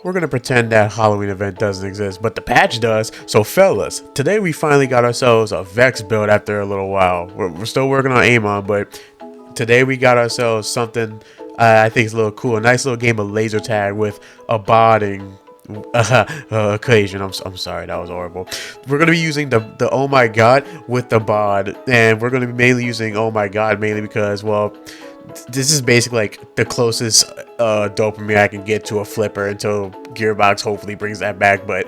we're gonna pretend that Halloween event doesn't exist, but the patch does. So fellas, today we finally got ourselves a Vex build after a little while. We're still working on Amon, but today we got ourselves something I think is a little cool. A nice little game of laser tag with a botting occasion. I'm sorry, that was horrible. We're gonna be using the oh my god with the bod, and we're gonna be mainly using oh my god mainly because, well, this is basically like the closest dopamine I can get to a flipper until Gearbox hopefully brings that back. But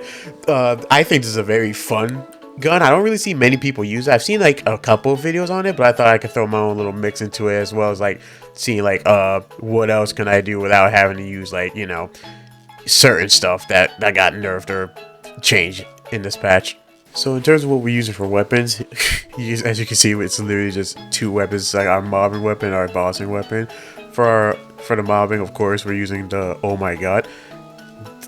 I think this is a very fun gun. I don't really see many people use it. I've seen like a couple of videos on it, but I thought I could throw my own little mix into it, as well as like seeing like what else can I do without having to use, like, you know, certain stuff that got nerfed or changed in this patch. So in terms of what we're using for weapons, as you can see, it's literally just two weapons, like our mobbing weapon, our bossing weapon. For the mobbing, of course, we're using the oh my god.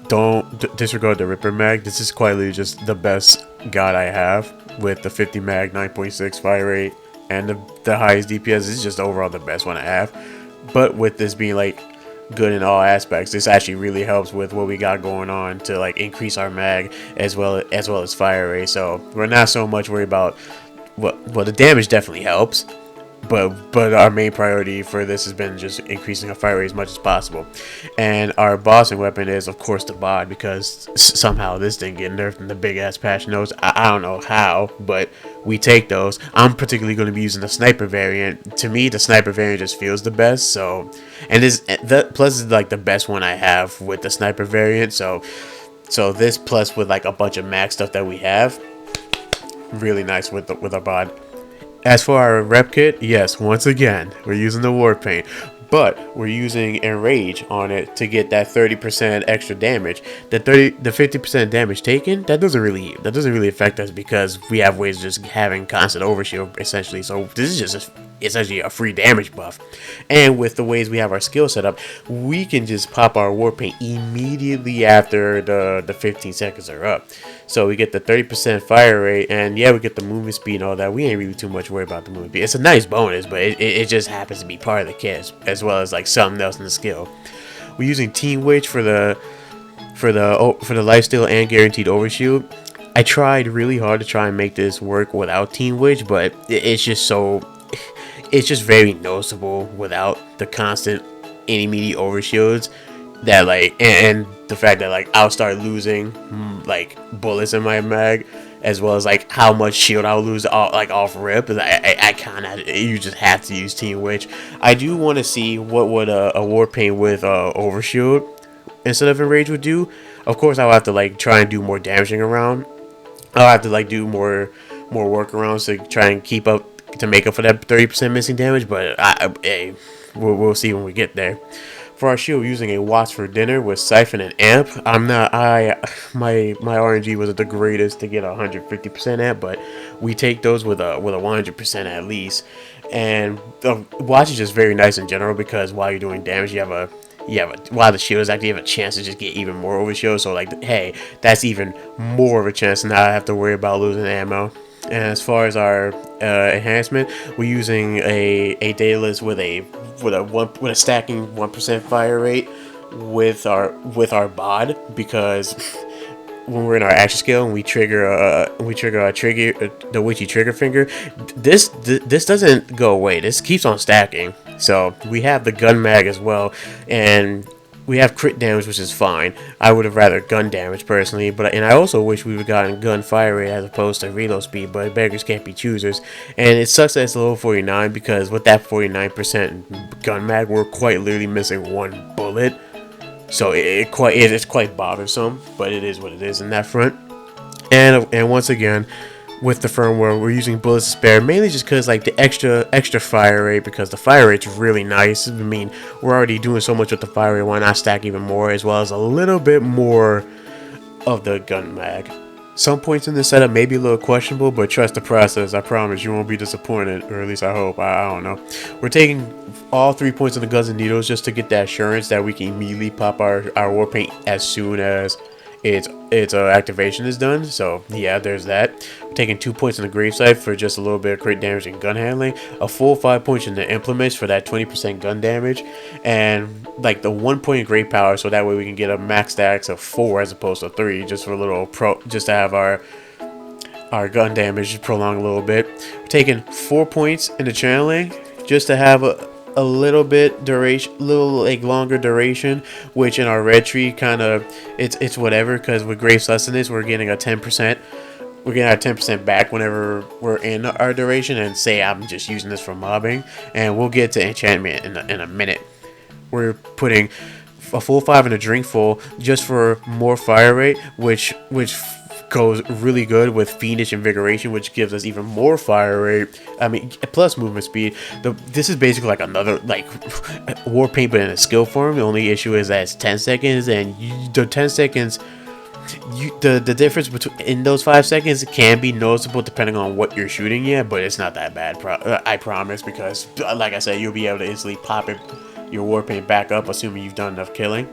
Don't disregard the Ripper mag. This is quite literally just the best god I have, with the 50 mag, 9.6 fire rate, and the highest DPS. This is just overall the best one I have. But with this being like good in all aspects, this actually really helps with what we got going on to like increase our mag as well as fire rate. So we're not so much worried about what, well, the damage definitely helps, but our main priority for this has been just increasing our fire rate as much as possible. And our bossing weapon is, of course, the bod, because somehow this didn't get nerfed in the big ass patch notes. I don't know how, but we take those. I'm particularly going to be using the sniper variant. To me, the sniper variant just feels the best. So, and plus is like the best one I have with the sniper variant. So this plus with like a bunch of max stuff that we have, really nice with our bod. As for our rep kit, yes, once again, we're using the war paint, but we're using enrage on it to get that 30% extra damage. The 50% damage taken, that doesn't really affect us, because we have ways of just having constant overshield essentially. So this is just essentially a free damage buff. And with the ways we have our skill set up, we can just pop our war paint immediately after the 15 seconds are up. So we get the 30% fire rate, and yeah, we get the movement speed and all that. We ain't really too much worried about the movement speed. It's a nice bonus, but it just happens to be part of the kit, as well as like something else in the skill. We're using Team Witch for the lifesteal and guaranteed overshield. I tried really hard to try and make this work without Team Witch, but it's just very noticeable without the constant immediate overshields, that like, and the fact that like I'll start losing like bullets in my mag, as well as like how much shield I'll lose off rip. I kind of, you just have to use Team Witch. I do want to see what would a war paint with overshield instead of enrage would do. Of course, I'll have to like try and do more damaging around. I'll have to like do more workarounds to try and keep up, to make up for that 30% missing damage. But we'll see when we get there. For our shield, using a Watch for Dinner with Siphon and Amp. My RNG wasn't the greatest to get 150% amp, but we take those with a 100% at least. And the Watch is just very nice in general, because while you're doing damage, while the shield is active, you have a chance to just get even more overshield. So like, hey, that's even more of a chance to not have to worry about losing ammo. And as far as our enhancement, we're using a data list with a stacking 1% fire rate with our bod, because when we're in our action scale and we trigger the witchy trigger finger, this doesn't go away. This keeps on stacking. So we have the gun mag as well, and we have crit damage, which is fine. I would have rather gun damage personally, and I also wish we would have gotten gun fire rate as opposed to reload speed, but beggars can't be choosers. And it sucks that it's level 49, because with that 49% gun mag, we're quite literally missing one bullet. So it's quite bothersome, but it is what it is in that front. And once again, with the firmware, we're using bullets to spare, mainly just because like the extra fire rate, because the fire rate's really nice. I mean, we're already doing so much with the fire rate, why not stack even more, as well as a little bit more of the gun mag. Some points in this setup may be a little questionable, but trust the process. I promise you won't be disappointed, or at least I hope. I don't know. We're taking all 3 points of the guns and needles just to get that assurance that we can immediately pop our war paint as soon as its activation is done. So yeah, there's that. We're taking 2 points in the gravesite for just a little bit of crit damage and gun handling, a full 5 points in the implements for that 20% gun damage, and like the 1 point in great power, so that way we can get a max stacks of 4 as opposed to 3, just for a little just to have our gun damage prolong a little bit. We're taking 4 points in the channeling just to have a little bit duration, little like longer duration, which in our red tree kind of it's whatever, because with grave sustenance we're getting a 10%. We're getting our 10% back whenever we're in our duration, and say I'm just using this for mobbing, and we'll get to enchantment in a minute. We're putting a full 5 and a drink full just for more fire rate, which goes really good with fiendish invigoration, which gives us even more fire rate. I mean, plus movement speed. This is basically like another like war paint, but in a skill form. The only issue is that it's 10 seconds, and the 10 seconds. The difference between in those 5 seconds can be noticeable depending on what you're shooting, yeah, but it's not that bad. I promise, because like I said, you'll be able to instantly pop your war paint back up, assuming you've done enough killing.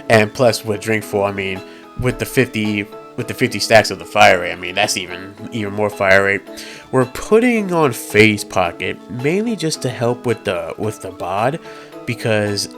And plus with drinkful, I mean, with the 50 stacks of the fire rate, I mean, that's even more fire rate. We're putting on phase pocket mainly just to help with the bod, because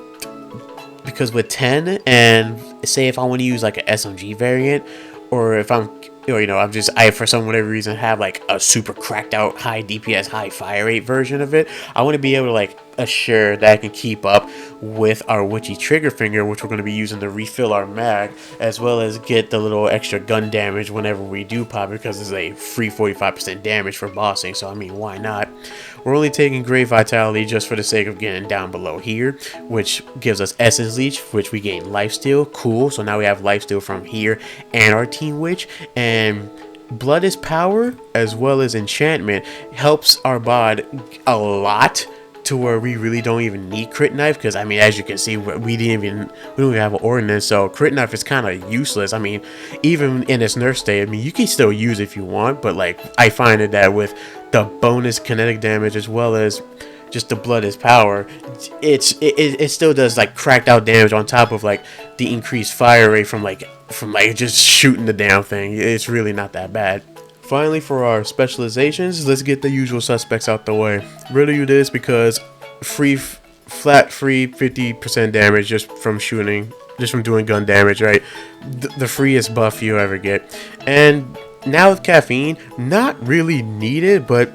with 10, and say if I want to use like a SMG variant, or if I'm for some whatever reason have like a super cracked out high DPS high fire rate version of it, I want to be able to like assure that I can keep up with our witchy trigger finger, which we're going to be using to refill our mag, as well as get the little extra gun damage whenever we do pop it, because it's a free 45% damage for bossing. So I mean, why not? We're only taking Great Vitality just for the sake of getting down below here, which gives us Essence Leech, which we gain Lifesteal. Cool. So now we have Lifesteal from here and our Team Witch. And Blood is Power, as well as Enchantment, helps our bod a lot, to where we really don't even need Crit Knife, because I mean, as you can see, we don't even have an ordinance, so Crit Knife is kind of useless. I mean, even in its nerf state, I mean, you can still use it if you want, but like I find it that with the bonus kinetic damage as well as just the Blood is Power, it still does like cracked out damage on top of like the increased fire rate from just shooting the damn thing. It's really not that bad. Finally, for our specializations, let's get the usual suspects out the way. Riddle you this, because flat free 50% damage just from shooting, just from doing gun damage, right? The freest buff you ever get. And now with caffeine, not really needed, but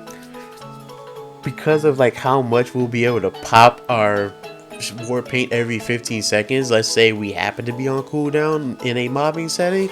because of like how much we'll be able to pop our war paint every 15 seconds, let's say we happen to be on cooldown in a mobbing setting,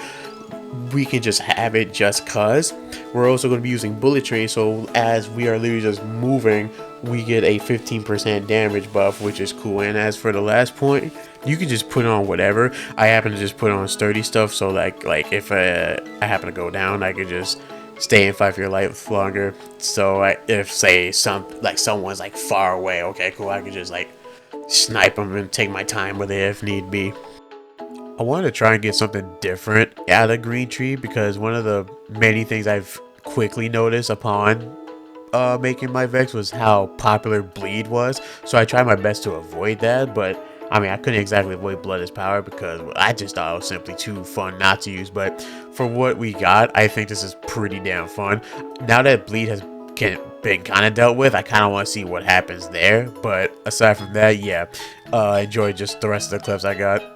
we can just have it just cause. We're also going to be using bullet train, so as we are literally just moving, we get a 15% damage buff, which is cool. And as for the last point, you can just put on whatever. I happen to just put on sturdy stuff, so like if I happen to go down, I could just stay and fight for your life longer. So if say someone's like far away, okay, cool, I could just like snipe them and take my time with it if need be. I wanted to try and get something different out of Green Tree, because one of the many things I've quickly noticed upon making my Vex was how popular Bleed was. So I tried my best to avoid that, but I mean, I couldn't exactly avoid Blood is Power, because I just thought it was simply too fun not to use. But for what we got, I think this is pretty damn fun. Now that Bleed has been kind of dealt with, I kind of want to see what happens there. But aside from that, yeah, enjoy just the rest of the clips I got.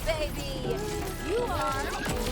baby! You are